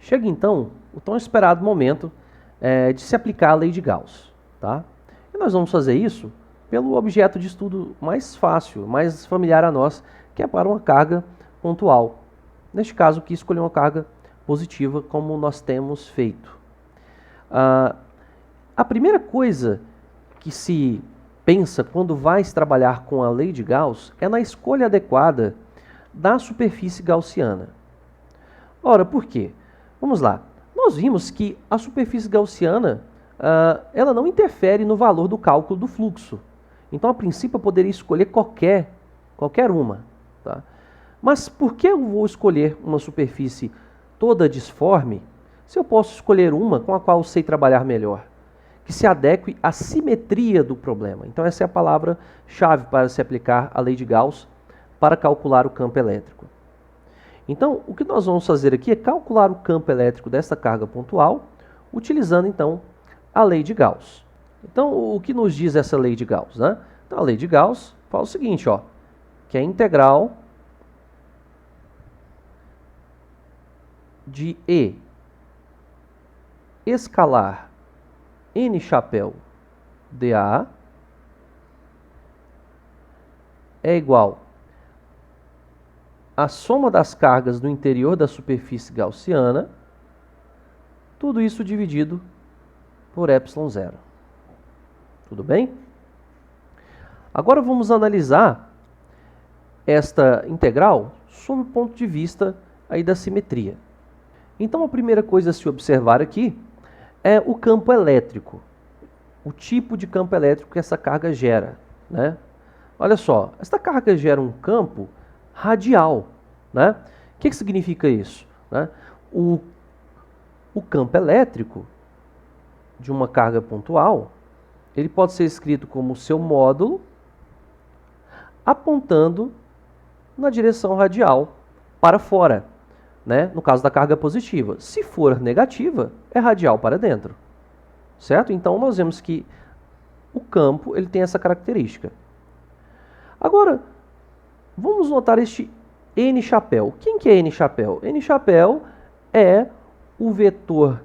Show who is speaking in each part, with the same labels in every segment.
Speaker 1: Chega então o tão esperado momento de se aplicar a lei de Gauss. Tá? E nós vamos fazer isso pelo objeto de estudo mais fácil, mais familiar a nós, que é para uma carga pontual. Neste caso aqui, escolher uma carga positiva, como nós temos feito. A primeira coisa que se pensa quando vai trabalhar com a lei de Gauss é na escolha adequada da superfície gaussiana. Ora, por quê? Vamos lá. Nós vimos que a superfície gaussiana ela não interfere no valor do cálculo do fluxo. Então, a princípio, eu poderia escolher qualquer uma. Tá? Mas por que eu vou escolher uma superfície toda disforme se eu posso escolher uma com a qual eu sei trabalhar melhor? Que se adeque à simetria do problema. Então, essa é a palavra-chave para se aplicar a lei de Gauss para calcular o campo elétrico. Então, o que nós vamos fazer aqui é calcular o campo elétrico dessa carga pontual, utilizando, então, a lei de Gauss. Então, o que nos diz essa lei de Gauss? Né? Então, a lei de Gauss fala o seguinte, ó, que é a integral de E escalar N chapéu dA é igual à soma das cargas do interior da superfície gaussiana, tudo isso dividido por epsilon zero. Tudo bem? Agora vamos analisar esta integral sob o ponto de vista aí da simetria. Então a primeira coisa a se observar aqui é o campo elétrico, o tipo de campo elétrico que essa carga gera. Né? Olha só, esta carga gera um campo radial. Né? O que significa isso? Né? O campo elétrico de uma carga pontual, ele pode ser escrito como seu módulo apontando na direção radial para fora. Né? No caso da carga positiva. Se for negativa, é radial para dentro. Certo? Então, nós vemos que o campo ele tem essa característica. Agora, vamos notar este N chapéu. Quem que é N chapéu? N chapéu é o vetor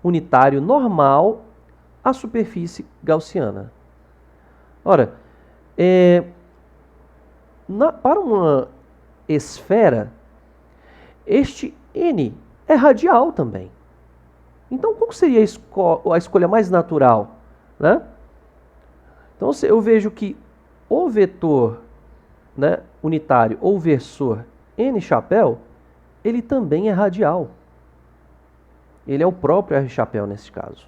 Speaker 1: unitário normal à superfície gaussiana. Ora, para uma esfera, este N é radial também. Então, qual seria a escolha mais natural? Né? Então, eu vejo que o vetor, né, unitário ou versor N chapéu, ele também é radial. Ele é o próprio R chapéu nesse caso.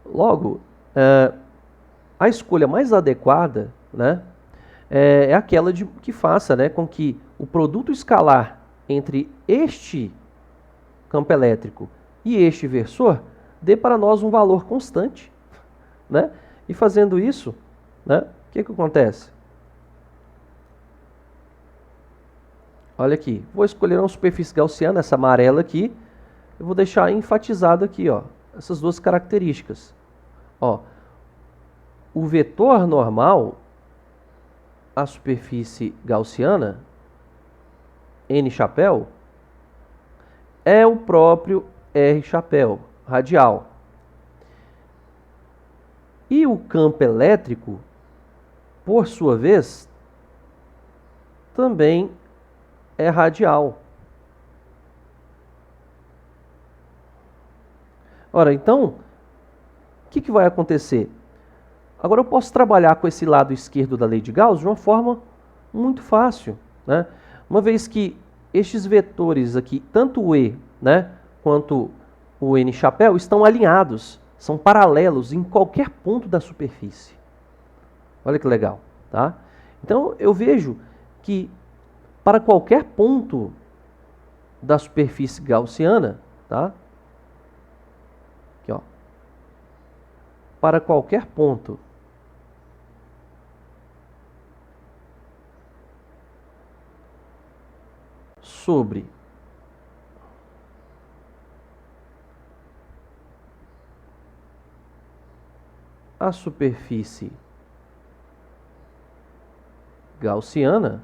Speaker 1: Logo, a escolha mais adequada, né, é aquela que faça, né, com que o produto escalar entre este campo elétrico e este versor dê para nós um valor constante. Né? E fazendo isso, né, o que acontece? Olha aqui, vou escolher uma superfície gaussiana, essa amarela aqui, eu vou deixar enfatizado aqui, ó, essas duas características. Ó, o vetor normal, a superfície gaussiana, N chapéu, é o próprio R chapéu, radial. E o campo elétrico, por sua vez, também é radial. Ora, então, o que vai acontecer? Agora eu posso trabalhar com esse lado esquerdo da lei de Gauss de uma forma muito fácil. Né? Uma vez que estes vetores aqui, tanto o E, né, quanto o N chapéu, estão alinhados, são paralelos em qualquer ponto da superfície. Olha que legal. Tá? Então eu vejo que para qualquer ponto da superfície gaussiana, tá? Aqui, ó. Para qualquer ponto sobre a superfície gaussiana,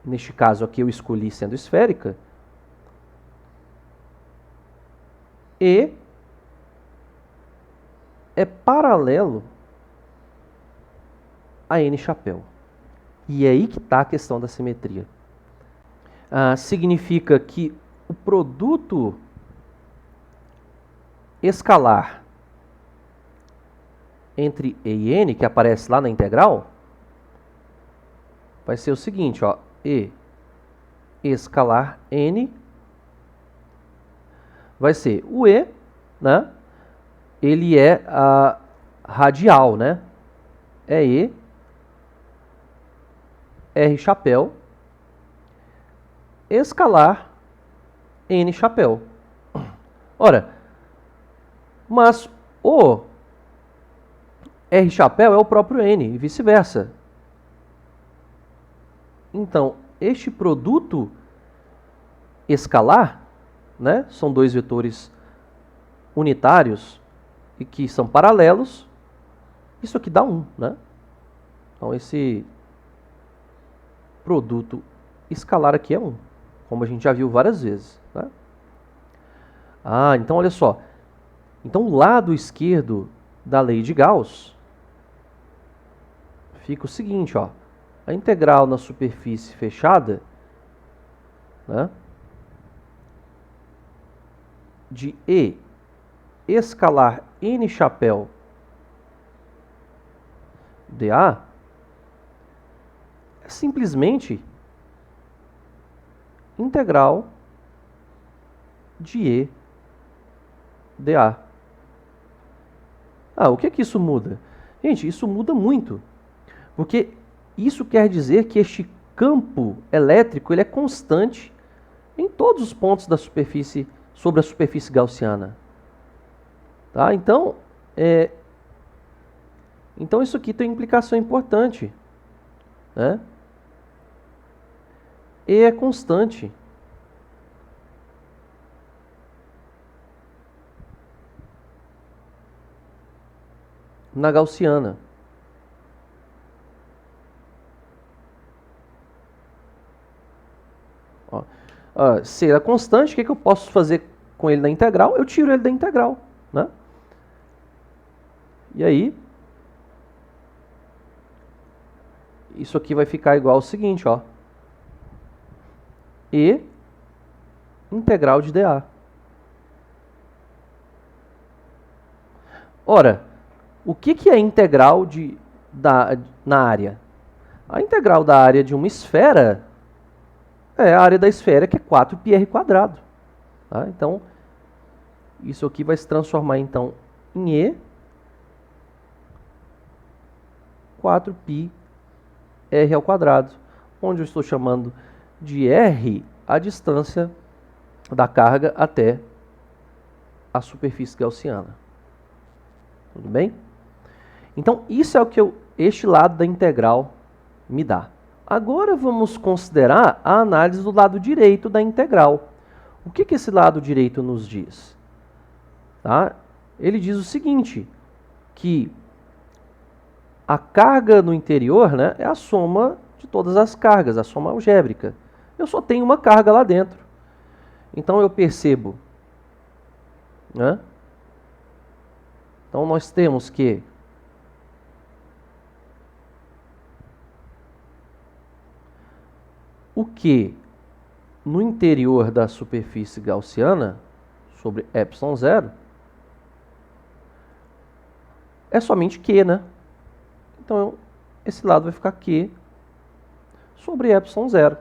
Speaker 1: neste caso aqui eu escolhi sendo esférica, E é paralelo a N chapéu. E é aí que está a questão da simetria. Significa que o produto escalar entre E e N, que aparece lá na integral, vai ser o seguinte, ó, E escalar N vai ser o E, né? Ele é a radial, né? É E, R chapéu, escalar N chapéu. Ora, mas o R chapéu é o próprio N e vice-versa. Então, este produto escalar, né, são dois vetores unitários e que são paralelos, isso aqui dá 1, né? Então, esse produto escalar aqui é 1, como a gente já viu várias vezes, né? Então olha só. Então, o lado esquerdo da lei de Gauss fica o seguinte, ó. A integral na superfície fechada, né, de E escalar N chapéu dA é simplesmente integral de E dA. O que é que isso muda? Gente, isso muda muito, porque isso quer dizer que este campo elétrico ele é constante em todos os pontos da superfície, sobre a superfície gaussiana. Tá? Então isso aqui tem implicação importante, né? E é constante. Na gaussiana. Se é constante, o que eu posso fazer com ele na integral? Eu tiro ele da integral, né? E aí, isso aqui vai ficar igual ao seguinte, ó. E integral de dA. Ora, o que é integral na área? A integral da área de uma esfera é a área da esfera, que é 4πr². Tá? Então, isso aqui vai se transformar então em E 4πr², onde eu estou chamando de R a distância da carga até a superfície gaussiana. Tudo bem? Então, isso é o que este lado da integral me dá. Agora vamos considerar a análise do lado direito da integral. O que esse lado direito nos diz? Tá? Ele diz o seguinte, que a carga no interior, né, é a soma de todas as cargas, a soma algébrica. Eu só tenho uma carga lá dentro. Então eu percebo, né? Então nós temos que o Q no interior da superfície gaussiana, sobre ε0, é somente Q, né? Então, esse lado vai ficar Q sobre ε0.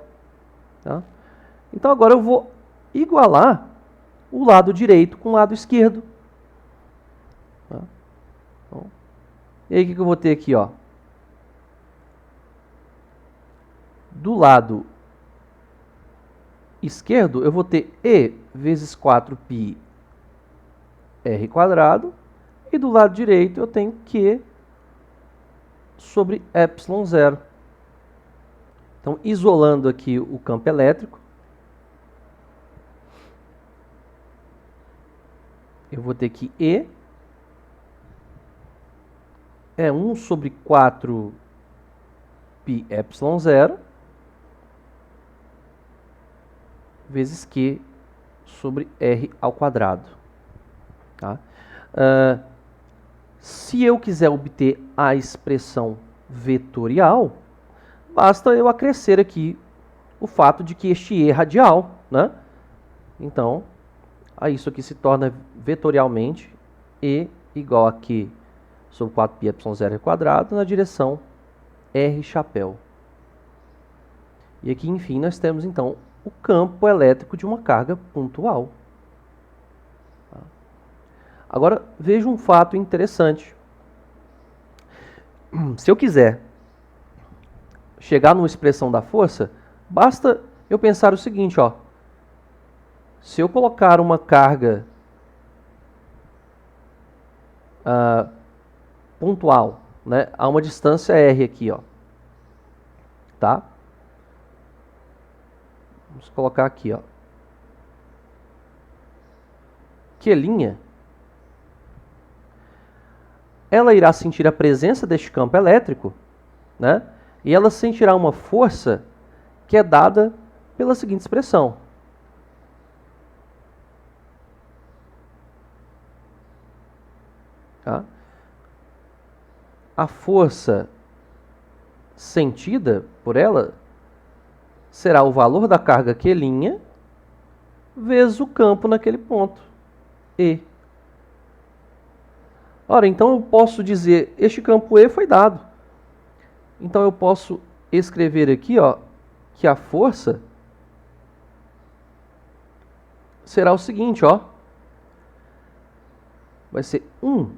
Speaker 1: Tá? Então, agora eu vou igualar o lado direito com o lado esquerdo. Tá? Então, e aí, o que eu vou ter aqui? Ó? Do lado esquerdo, eu vou ter E vezes 4πr², e do lado direito eu tenho Q sobre ε0. Então, isolando aqui o campo elétrico, eu vou ter que E é 1 sobre 4πε0 vezes Q sobre R ao quadrado. Tá? Se eu quiser obter a expressão vetorial, basta eu acrescer aqui o fato de que este E é radial, né? Então, isso aqui se torna vetorialmente E igual a Q sobre 4πε0 ao quadrado na direção R chapéu. E aqui, enfim, nós temos, então, o campo elétrico de uma carga pontual. Agora, veja um fato interessante. Se eu quiser chegar numa expressão da força, basta eu pensar o seguinte, ó. Se eu colocar uma carga pontual, né, a uma distância R aqui, ó, tá? Vamos colocar aqui, ó. Q', ela irá sentir a presença deste campo elétrico, né? E ela sentirá uma força que é dada pela seguinte expressão. Tá? A força sentida por ela será o valor da carga Q' vezes o campo naquele ponto, E. Ora, então eu posso dizer, este campo E foi dado. Então eu posso escrever aqui, ó, que a força será o seguinte, ó. Vai ser 1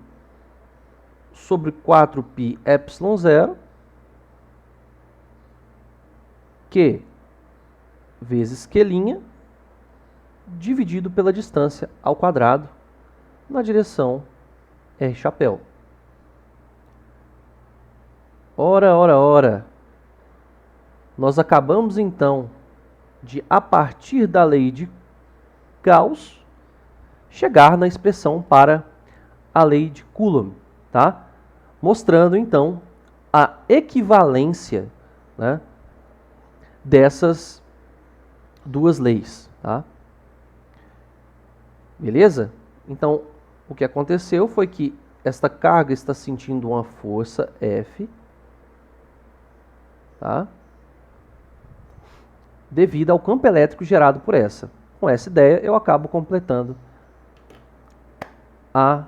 Speaker 1: sobre 4πε0 Q vezes Q' dividido pela distância ao quadrado na direção R chapéu. Ora. Nós acabamos, então, de, a partir da lei de Gauss, chegar na expressão para a lei de Coulomb, tá? Mostrando, então, a equivalência, né, dessas duas leis, tá? Beleza? Então, o que aconteceu foi que esta carga está sentindo uma força F, tá? Devido ao campo elétrico gerado por essa. Com essa ideia, eu acabo completando a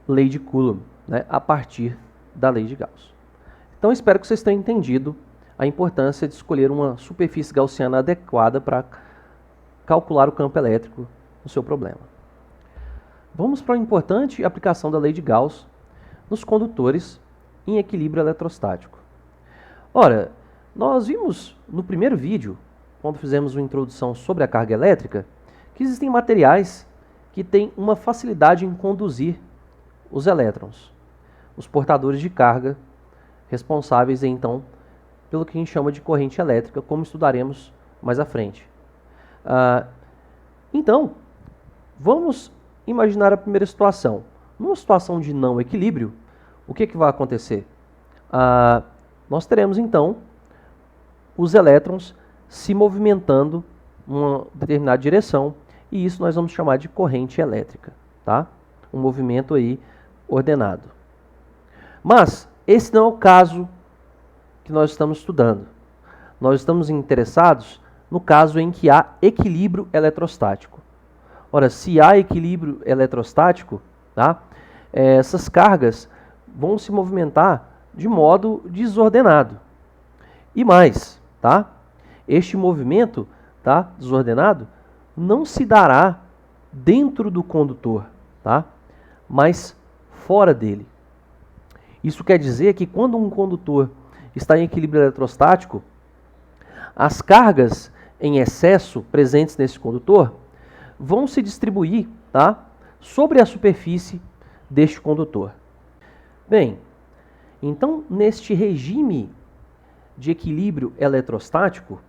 Speaker 1: lei de Coulomb, né, a partir da lei de Gauss. Então, espero que vocês tenham entendido a importância de escolher uma superfície gaussiana adequada para calcular o campo elétrico no seu problema. Vamos para a importante aplicação da lei de Gauss nos condutores em equilíbrio eletrostático. Ora, nós vimos no primeiro vídeo, quando fizemos uma introdução sobre a carga elétrica, que existem materiais que têm uma facilidade em conduzir os elétrons, os portadores de carga, responsáveis então pelo que a gente chama de corrente elétrica, como estudaremos mais à frente. Então, vamos imaginar a primeira situação. Numa situação de não equilíbrio, o que vai acontecer? Nós teremos então os elétrons se movimentando em uma determinada direção, e isso nós vamos chamar de corrente elétrica, tá? Um movimento aí ordenado. Mas esse não é o caso que nós estamos estudando. Nós estamos interessados no caso em que há equilíbrio eletrostático. Ora, se há equilíbrio eletrostático, tá? Essas cargas vão se movimentar de modo desordenado. E mais, tá? Este movimento, tá, desordenado não se dará dentro do condutor, tá? Mas fora dele. Isso quer dizer que quando um condutor está em equilíbrio eletrostático, as cargas em excesso presentes nesse condutor vão se distribuir, tá, sobre a superfície deste condutor. Bem, então neste regime de equilíbrio eletrostático,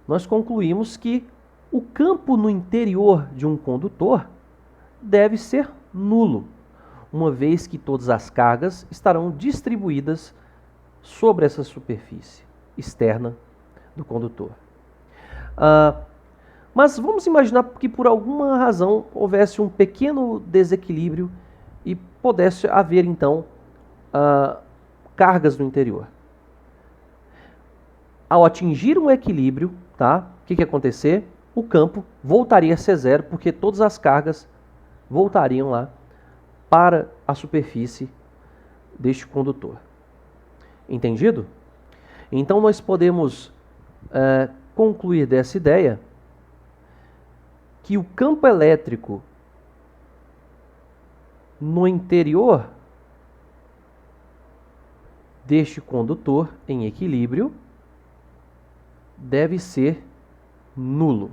Speaker 1: nós concluímos que o campo no interior de um condutor deve ser nulo, uma vez que todas as cargas estarão distribuídas sobre essa superfície externa do condutor. Mas vamos imaginar que por alguma razão houvesse um pequeno desequilíbrio e pudesse haver então cargas no interior. Ao atingir um equilíbrio, tá? O que ia acontecer? O campo voltaria a ser zero, porque todas as cargas voltariam lá para a superfície deste condutor. Entendido? Então nós podemos concluir dessa ideia que o campo elétrico no interior deste condutor em equilíbrio deve ser nulo.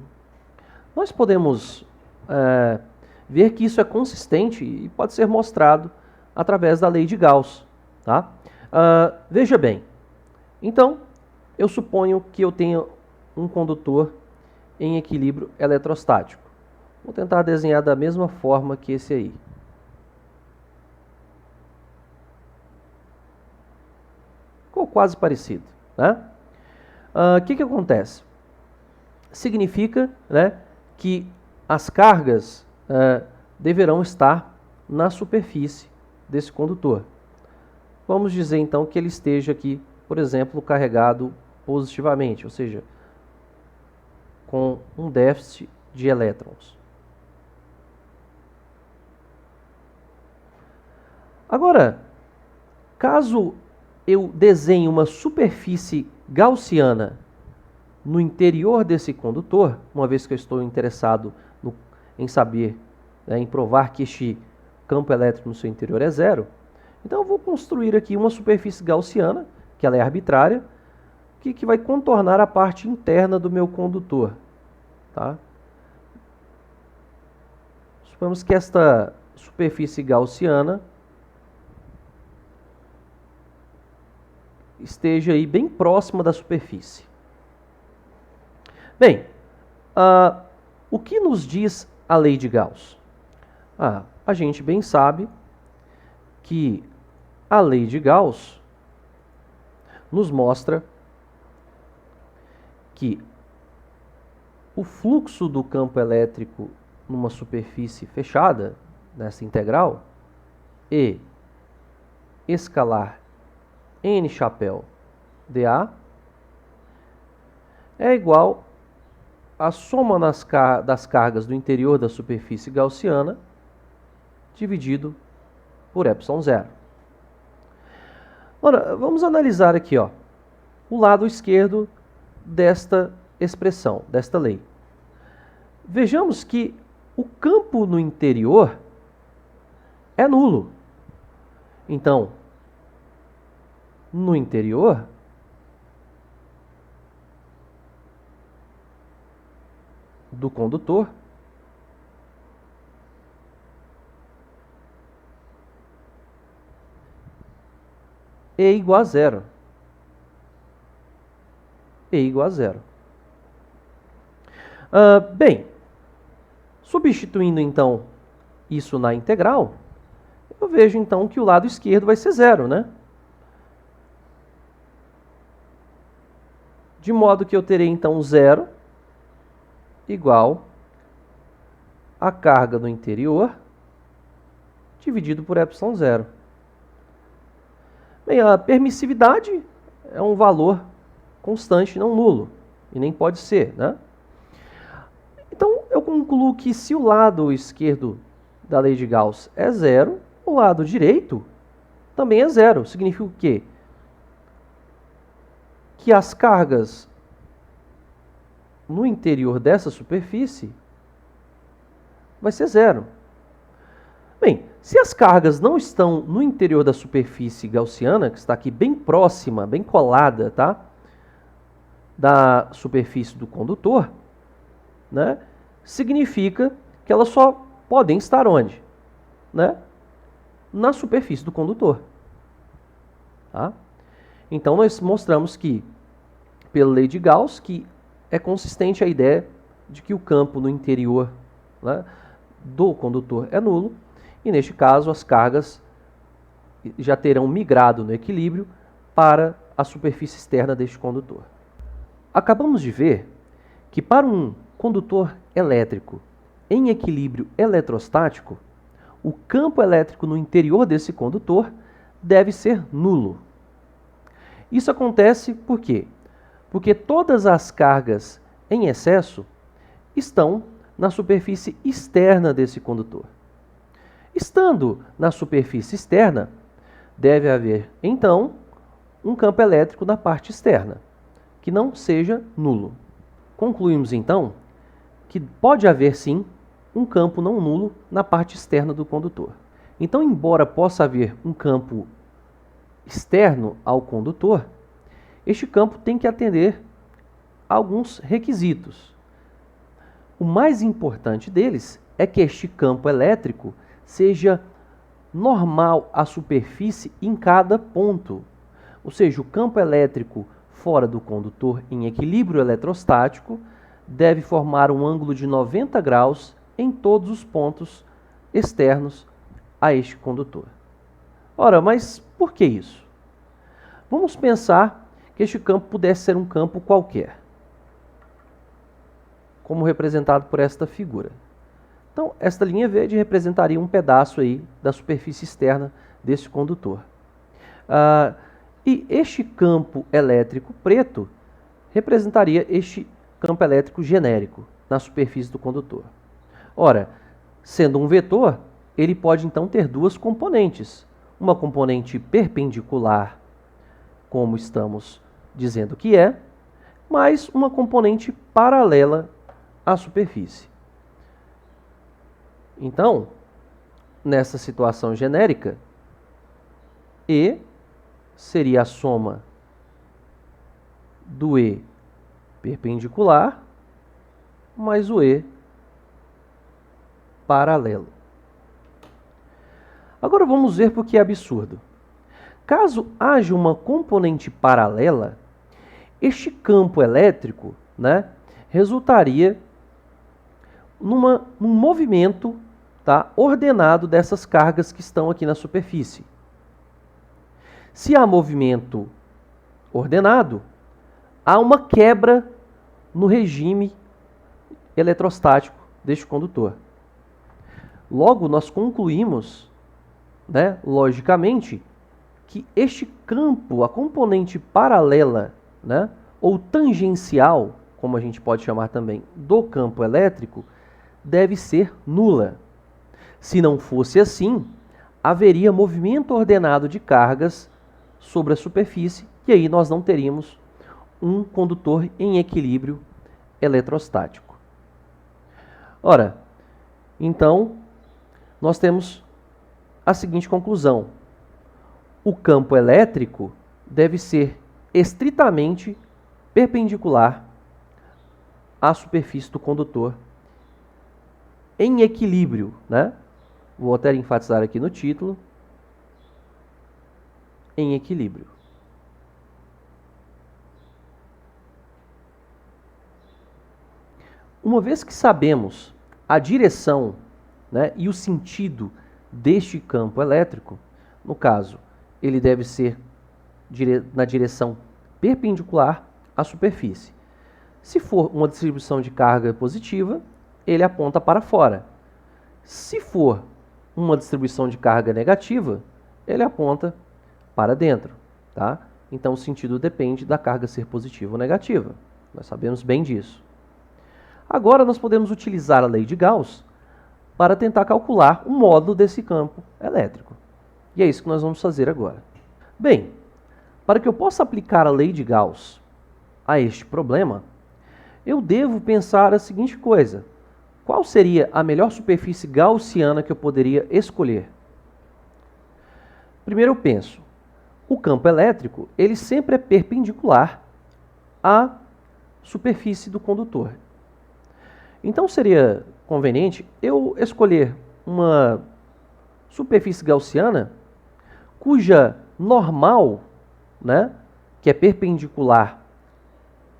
Speaker 1: Nós podemos ver que isso é consistente e pode ser mostrado através da lei de Gauss. Tá? Veja bem, então eu suponho que eu tenha um condutor em equilíbrio eletrostático. Vou tentar desenhar da mesma forma que esse aí. Ficou quase parecido, né? O que acontece? Significa, né, que as cargas deverão estar na superfície desse condutor. Vamos dizer então que ele esteja aqui, por exemplo, carregado positivamente, ou seja, com um déficit de elétrons. Agora, caso eu desenhe uma superfície gaussiana no interior desse condutor, uma vez que eu estou interessado em saber, em provar que este campo elétrico no seu interior é zero, então eu vou construir aqui uma superfície gaussiana, que ela é arbitrária, que vai contornar a parte interna do meu condutor. Tá? Suponhamos que esta superfície gaussiana esteja aí bem próxima da superfície. Bem, o que nos diz a lei de Gauss? A gente bem sabe que a lei de Gauss nos mostra que o fluxo do campo elétrico numa superfície fechada, nessa integral, E escalar N chapéu dA é igual à soma das cargas do interior da superfície gaussiana dividido por epsilon zero. Ora, vamos analisar aqui, o lado esquerdo desta expressão, desta lei. Vejamos que o campo no interior é nulo. Então, no interior, do condutor, E igual a zero. E igual a zero. Bem, substituindo então isso na integral, eu vejo então que o lado esquerdo vai ser zero, né? De modo que eu terei então zero igual a carga do interior dividido por epsilon zero. Bem, a permissividade é um valor constante, não nulo, e nem pode ser, né? Então, eu concluo que se o lado esquerdo da lei de Gauss é zero, o lado direito também é zero. Significa o quê? Que as cargas no interior dessa superfície vai ser zero. Bem, se as cargas não estão no interior da superfície gaussiana, que está aqui bem próxima, bem colada, tá, da superfície do condutor, né, significa que elas só podem estar onde? Né? Na superfície do condutor. Tá? Então, nós mostramos que, pela lei de Gauss, que é consistente a ideia de que o campo no interior, né, do condutor é nulo, e neste caso as cargas já terão migrado no equilíbrio para a superfície externa deste condutor. Acabamos de ver que para um condutor elétrico em equilíbrio eletrostático, o campo elétrico no interior desse condutor deve ser nulo. Isso acontece por quê? Porque todas as cargas em excesso estão na superfície externa desse condutor. Estando na superfície externa, deve haver, então, um campo elétrico na parte externa, que não seja nulo. Concluímos, então, que pode haver, sim, um campo não nulo na parte externa do condutor. Então, embora possa haver um campo externo ao condutor, este campo tem que atender a alguns requisitos. O mais importante deles é que este campo elétrico seja normal à superfície em cada ponto. Ou seja, o campo elétrico fora do condutor em equilíbrio eletrostático deve formar um ângulo de 90 graus em todos os pontos externos a este condutor. Ora, mas por que isso? Vamos pensar que este campo pudesse ser um campo qualquer, como representado por esta figura. Então, esta linha verde representaria um pedaço aí da superfície externa desse condutor. E este campo elétrico preto representaria este campo elétrico genérico na superfície do condutor. Ora, sendo um vetor, ele pode então ter duas componentes. Uma componente perpendicular, como estamos dizendo que é, mais uma componente paralela à superfície. Então, nessa situação genérica, E seria a soma do E perpendicular mais o E paralelo. Agora vamos ver por que é absurdo. Caso haja uma componente paralela, este campo elétrico, resultaria num movimento ordenado dessas cargas que estão aqui na superfície. Se há movimento ordenado, há uma quebra no regime eletrostático deste condutor. Logo, nós concluímos, logicamente, que este campo, a componente paralela, ou tangencial, como a gente pode chamar também, do campo elétrico, deve ser nula. Se não fosse assim, haveria movimento ordenado de cargas sobre a superfície e aí nós não teríamos um condutor em equilíbrio eletrostático. Ora, então, nós temos a seguinte conclusão. O campo elétrico deve ser estritamente perpendicular à superfície do condutor em equilíbrio, Vou até enfatizar aqui no título, em equilíbrio. Uma vez que sabemos a direção, e o sentido deste campo elétrico, no caso, ele deve ser na direção perpendicular à superfície. Se for uma distribuição de carga positiva, ele aponta para fora. Se for uma distribuição de carga negativa, ele aponta para dentro. Então, o sentido depende da carga ser positiva ou negativa. Nós sabemos bem disso. Agora, nós podemos utilizar a lei de Gauss para tentar calcular o módulo desse campo elétrico. E é isso que nós vamos fazer agora. Bem, para que eu possa aplicar a lei de Gauss a este problema, eu devo pensar a seguinte coisa. Qual seria a melhor superfície gaussiana que eu poderia escolher? Primeiro eu penso, o campo elétrico, ele sempre é perpendicular à superfície do condutor. Então seria conveniente eu escolher uma superfície gaussiana cuja normal, que é perpendicular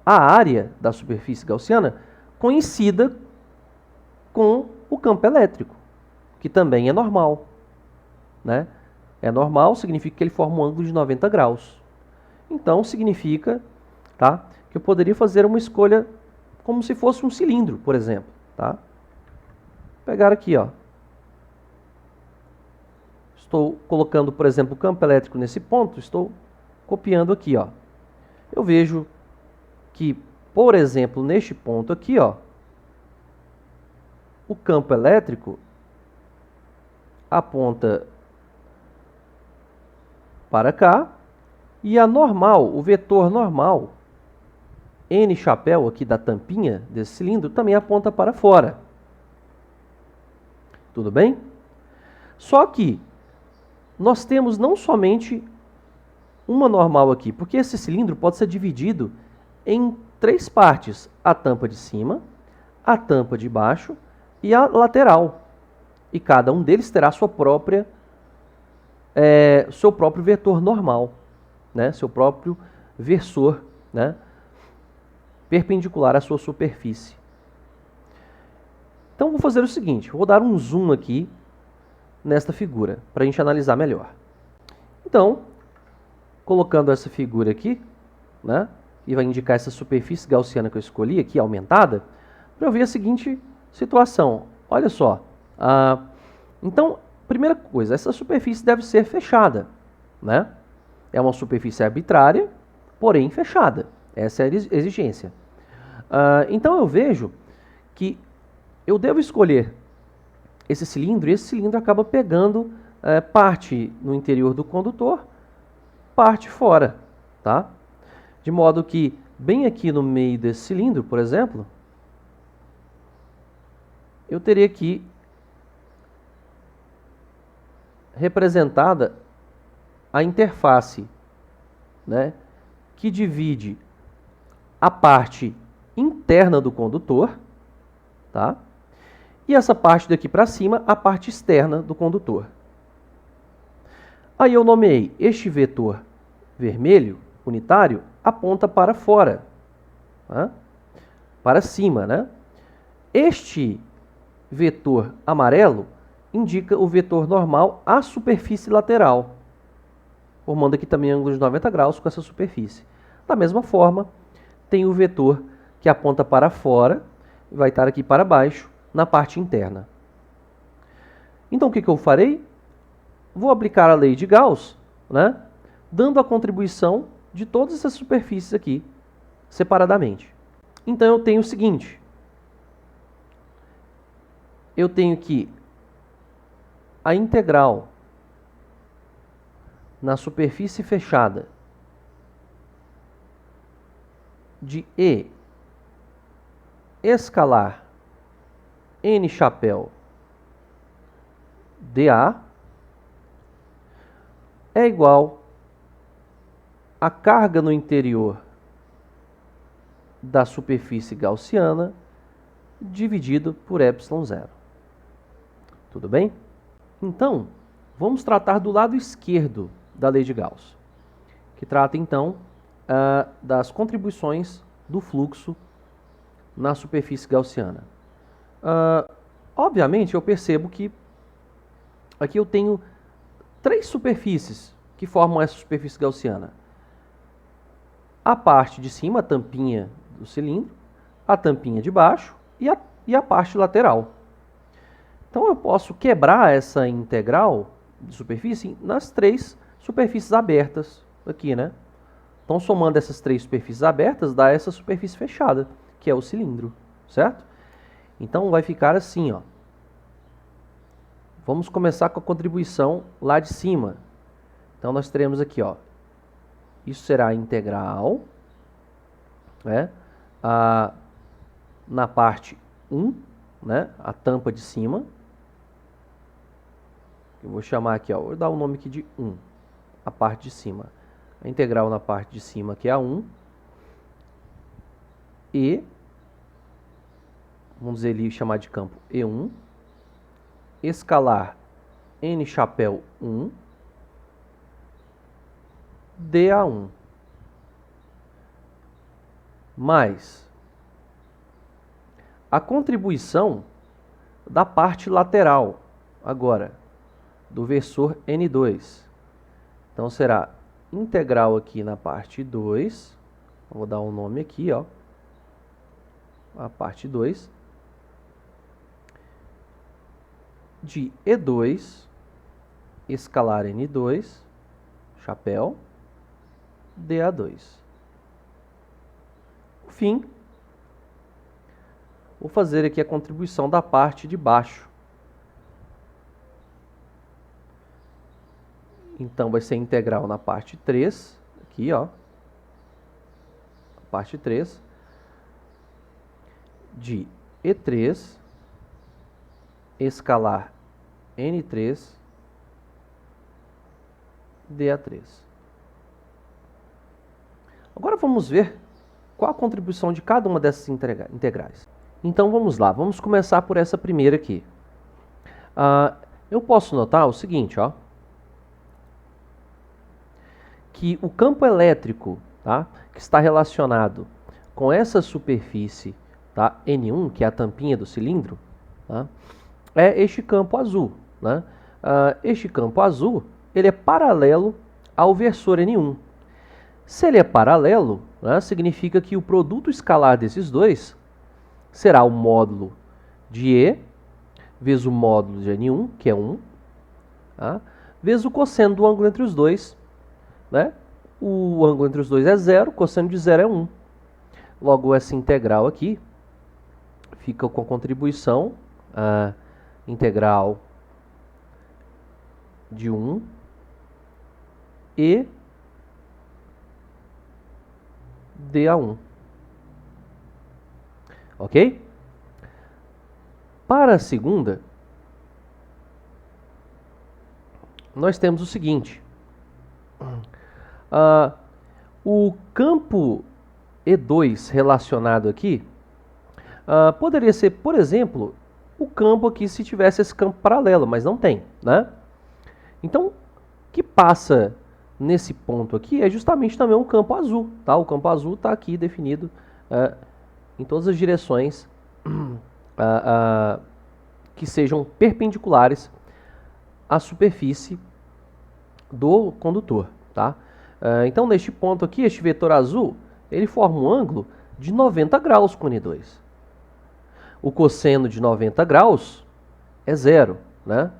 Speaker 1: à área da superfície gaussiana, coincida com o campo elétrico, que também é normal. É normal, significa que ele forma um ângulo de 90 graus. Então, significa que eu poderia fazer uma escolha como se fosse um cilindro, por exemplo. Tá? Pegar aqui, ó. Estou colocando, por exemplo, o campo elétrico nesse ponto, estou copiando aqui, ó. Eu vejo que, por exemplo, neste ponto aqui, ó, o campo elétrico aponta para cá e a normal, o vetor normal, N chapéu aqui da tampinha desse cilindro, também aponta para fora. Tudo bem? Só que nós temos não somente uma normal aqui, porque esse cilindro pode ser dividido em 3 partes: a tampa de cima, a tampa de baixo e a lateral. E cada um deles terá sua própria, seu próprio vetor normal, né? Seu próprio versor, né? Perpendicular à sua superfície. Então, vou fazer o seguinte, vou dar um zoom aqui nesta figura, para a gente analisar melhor. Então, colocando essa figura aqui, né, e vai indicar essa superfície gaussiana que eu escolhi aqui, aumentada, para eu ver a seguinte situação. Olha só. Então, primeira coisa, essa superfície deve ser fechada, né? É uma superfície arbitrária, porém fechada. Essa é a exigência. Então, eu vejo que eu devo escolher esse cilindro, e esse cilindro acaba pegando parte no interior do condutor, parte fora, tá? De modo que, bem aqui no meio desse cilindro, por exemplo, eu teria aqui representada a interface, né, que divide a parte interna do condutor, tá? E essa parte daqui para cima, a parte externa do condutor. Aí eu nomeei este vetor vermelho, unitário, aponta para fora, tá? Para cima, né? Este vetor amarelo indica o vetor normal à superfície lateral, formando aqui também ângulo de 90 graus com essa superfície. Da mesma forma, tem o vetor que aponta para fora, vai estar aqui para baixo, na parte interna. Então, o que eu farei? Vou aplicar a lei de Gauss, né, dando a contribuição de todas essas superfícies aqui, separadamente. Então, eu tenho o seguinte. Eu tenho que a integral na superfície fechada de E escalar N chapéu dA é igual a carga no interior da superfície gaussiana dividido por ε0. Tudo bem? Então, vamos tratar do lado esquerdo da lei de Gauss, que trata então das contribuições do fluxo na superfície gaussiana. Obviamente, eu percebo que aqui eu tenho 3 superfícies que formam essa superfície gaussiana. A parte de cima, a tampinha do cilindro, a tampinha de baixo e a parte lateral. Então, eu posso quebrar essa integral de superfície nas 3 superfícies abertas aqui, né? Então, somando essas 3 superfícies abertas, dá essa superfície fechada, que é o cilindro, certo? Então, vai ficar assim, ó. Vamos começar com a contribuição lá de cima. Então, nós teremos aqui, ó, isso será a integral, né? Na parte 1, né? A tampa de cima. Eu vou chamar aqui, ó, vou dar o nome aqui de 1, a parte de cima. A integral na parte de cima, que é a 1, e, vamos dizer ali, chamar de campo E1, escalar N chapéu 1, dA1, mais a contribuição da parte lateral, agora, do versor N2. Então, será integral aqui na parte 2, vou dar um nome aqui, ó, a parte 2, de E2 escalar N2, chapéu, DA2. Por fim, vou fazer aqui a contribuição da parte de baixo. Então, vai ser integral na parte 3, aqui, ó. Parte 3, de E3 escalar N3, DA3. Agora vamos ver qual a contribuição de cada uma dessas integrais. Então vamos lá, vamos começar por essa primeira aqui. Eu posso notar o seguinte, ó, que o campo elétrico, tá, que está relacionado com essa superfície, tá, N1, que é a tampinha do cilindro, tá, é este campo azul. Né? Este campo azul ele é paralelo ao versor N1. Se ele é paralelo, né, significa que o produto escalar desses dois será o módulo de E vezes o módulo de N1, que é 1, tá, vezes o cosseno do ângulo entre os dois. Né? O ângulo entre os dois é 0, o cosseno de 0 é 1. Logo, essa integral aqui fica com a contribuição integral de 1 e dA1. Ok? Para a segunda, nós temos o seguinte. O campo E2 relacionado aqui poderia ser, por exemplo, o campo aqui se tivesse esse campo paralelo, mas não tem, né? Então, o que passa nesse ponto aqui é justamente também um campo azul, tá? O campo azul está aqui definido em todas as direções que sejam perpendiculares à superfície do condutor, tá? Então, neste ponto aqui, este vetor azul, ele forma um ângulo de 90 graus com N2. O cosseno de 90 graus é 0, né,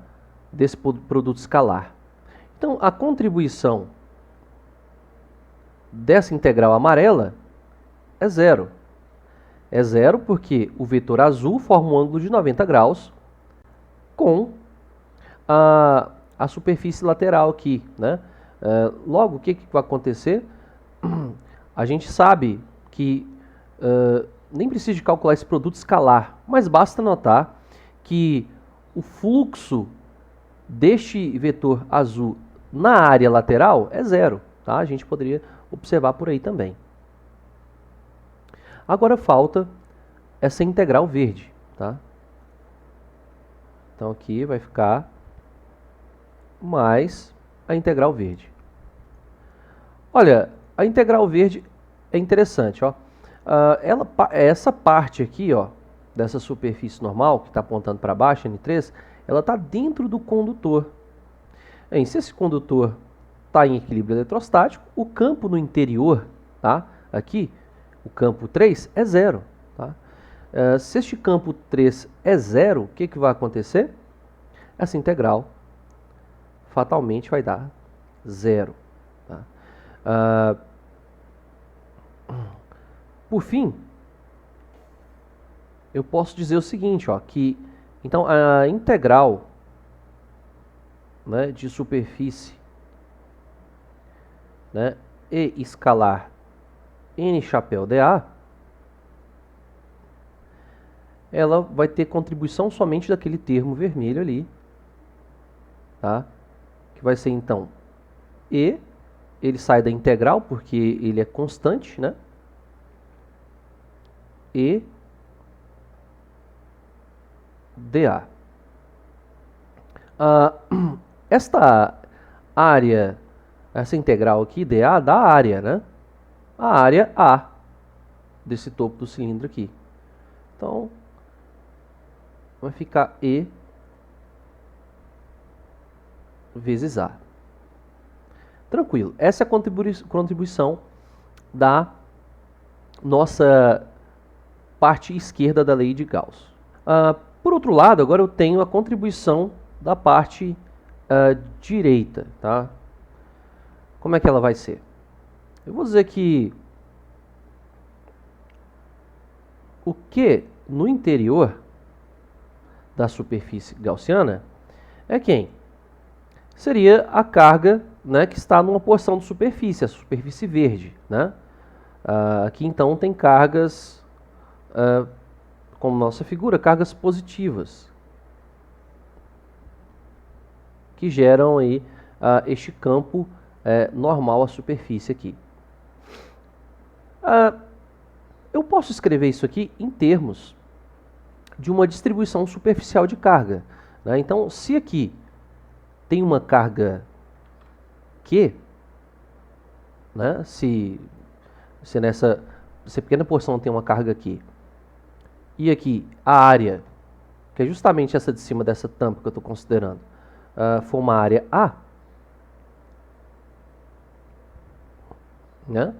Speaker 1: desse produto escalar. Então, a contribuição dessa integral amarela é 0. É 0 porque o vetor azul forma um ângulo de 90 graus com a superfície lateral aqui, né? Logo, o que vai acontecer? A gente sabe que nem precisa de calcular esse produto escalar, mas basta notar que o fluxo deste vetor azul na área lateral é 0. Tá? A gente poderia observar por aí também. Agora falta essa integral verde. Tá? Então aqui vai ficar mais a integral verde. Olha, a integral verde é interessante. Ó. Essa parte aqui, ó, dessa superfície normal, que está apontando para baixo, N3, ela está dentro do condutor. Se esse condutor está em equilíbrio eletrostático, o campo no interior, tá, aqui, o campo 3, é 0. Tá? Se este campo 3 é 0, o que vai acontecer? Essa integral fatalmente vai dar 0. Tá? Por fim, eu posso dizer o seguinte, ó, que então a integral, né, de superfície, né, E escalar N chapéu dA, ela vai ter contribuição somente daquele termo vermelho ali, tá? Que vai ser então E, ele sai da integral porque ele é constante, né? E dA. Esta área, essa integral aqui, dA, dá a área, né? A área A desse topo do cilindro aqui. Então, vai ficar E vezes A. Tranquilo. Essa é a contribuição da nossa parte esquerda da lei de Gauss. Por outro lado, agora eu tenho a contribuição da parte direita. Tá? Como é que ela vai ser? Eu vou dizer que o Q no interior da superfície gaussiana é quem? Seria a carga, né, que está numa porção de superfície, a superfície verde. Né? Aqui então tem cargas, como nossa figura, cargas positivas, que geram aí, este campo normal à superfície aqui. Eu posso escrever isso aqui em termos de uma distribuição superficial de carga. Né? Então, se aqui tem uma carga Q, né? se nessa pequena porção tem uma carga Q, e aqui a área, que é justamente essa de cima dessa tampa que eu estou considerando, for uma área A, né?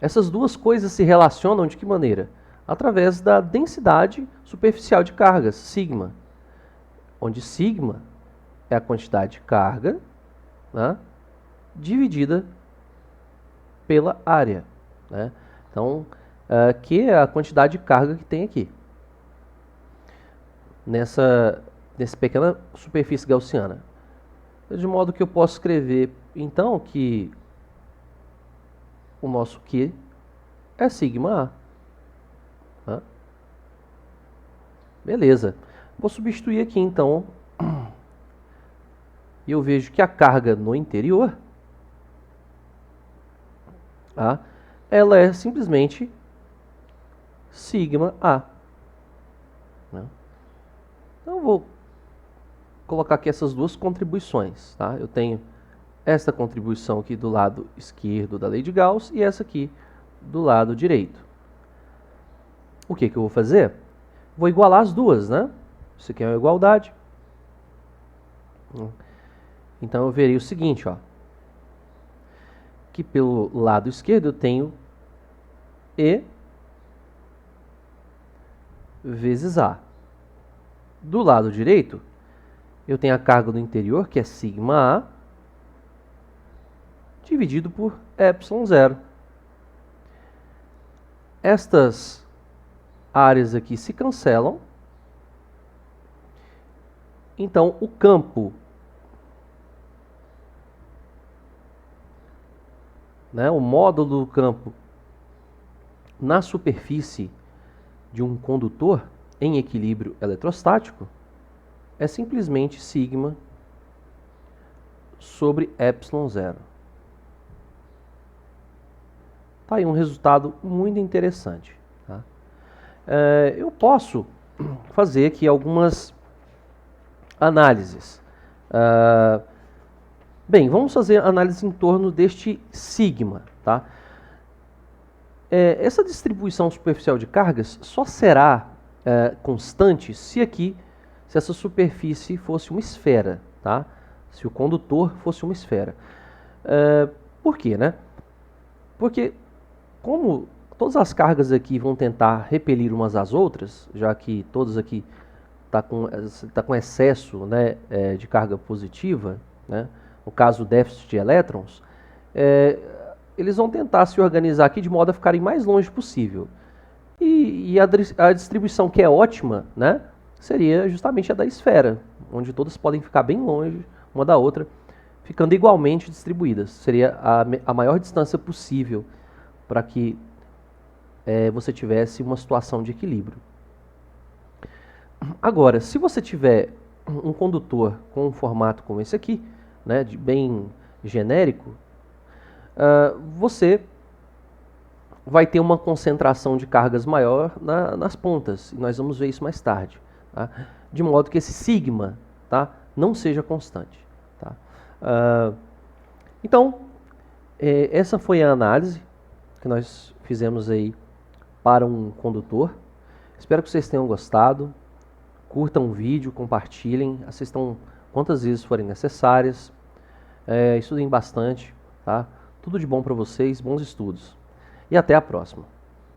Speaker 1: Essas duas coisas se relacionam de que maneira? Através da densidade superficial de cargas, sigma, onde sigma é a quantidade de carga, né, dividida pela área. Né? Então, Q é a quantidade de carga que tem aqui, nessa pequena superfície gaussiana. De modo que eu posso escrever, então, que o nosso Q é sigma A. Tá? Beleza. Vou substituir aqui, então, e eu vejo que a carga no interior, ela é simplesmente sigma A. Né? Então, eu vou colocar aqui essas duas contribuições. Tá? Eu tenho esta contribuição aqui do lado esquerdo da lei de Gauss e essa aqui do lado direito. O que eu vou fazer? Vou igualar as duas, né? Isso aqui é uma igualdade. Então eu verei o seguinte, ó, que pelo lado esquerdo eu tenho E vezes A. Do lado direito, eu tenho a carga do interior, que é sigma A, dividido por ε0. Estas áreas aqui se cancelam. Então, o campo, né, o módulo do campo na superfície de um condutor em equilíbrio eletrostático é simplesmente sigma sobre ε0. Tá aí um resultado muito interessante. Tá? Eu posso fazer aqui algumas análises. Bem, vamos fazer análise em torno deste sigma. Tá? Essa distribuição superficial de cargas só será constante se essa superfície fosse uma esfera. Tá? Se o condutor fosse uma esfera. Por quê? Né? Porque como todas as cargas aqui vão tentar repelir umas às outras, já que todas aqui tá com excesso, né, de carga positiva, né, no caso o déficit de elétrons, eles vão tentar se organizar aqui de modo a ficarem mais longe possível. E a distribuição que é ótima, né, seria justamente a da esfera, onde todas podem ficar bem longe uma da outra, ficando igualmente distribuídas. Seria a maior distância possível para que você tivesse uma situação de equilíbrio. Agora, se você tiver um condutor com um formato como esse aqui, né, bem genérico, você vai ter uma concentração de cargas maior nas pontas, e nós vamos ver isso mais tarde. Tá? De modo que esse sigma, tá, não seja constante. Tá? Então, essa foi a análise que nós fizemos aí para um condutor. Espero que vocês tenham gostado. Curtam o vídeo, compartilhem, assistam quantas vezes forem necessárias. Estudem bastante. Tá? Tudo de bom para vocês, bons estudos. E até a próxima.